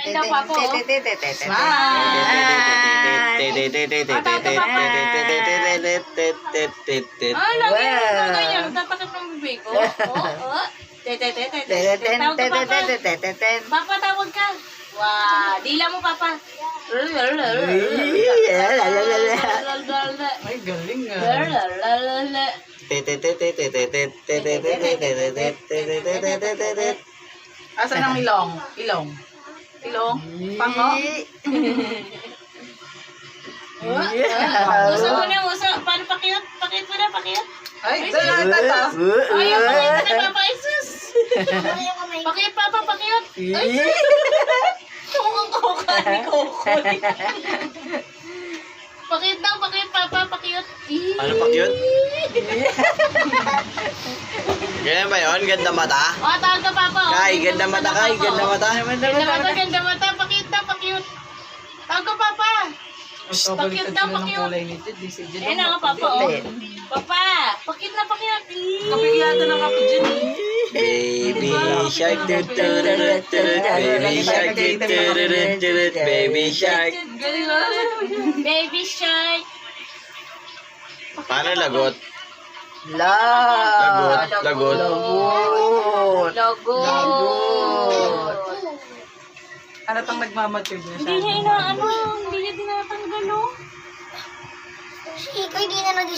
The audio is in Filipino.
Smile daw, Papa, oh. Ah, lagi yung ganyan. Tatakip ng bibig ko. Oo. Tawag ka, Papa. Papa, tawag ka. Wow, dila mo, Papa. Ay, galing nga. Asan ang ilong? Ilong? Ilong? Pango? Uso mo na, uso. Paano pakiyot? Pakiyot mo na, pakiyot. Ay, dala tata. Ayaw, pakiyot na, Papa. Ay, sus. Pakiyot, Papa, pakiyot. Ay, sus. Mukhang kuka ni Coco. Pakiyot daw, pakiyot, Papa, pakiyot. Ano pa cute? Ganyan ba yun? Ganda mata? O, tawag ka, Papa. Kay, ganda mata, Kay. Ganda mata. Ganda mata, pakiyot daw, pakiyot. Tawag ka, Papa. Pakiyot daw, pakiyot. Eh na nga, Papa, oh. Papa, pakiyot na, pakiyot. Kapigyado ng kape dyan eh. Baby shark, tururut, turut, baby shark, tururut, turut, baby shark. Baby shark. Paano lagot? Lagot. Lagot. Logo. Ano tang nagmamature na siya? Hindi niya inaano, hindi niya tinatanggal, oh. Si Ikoy, di na nag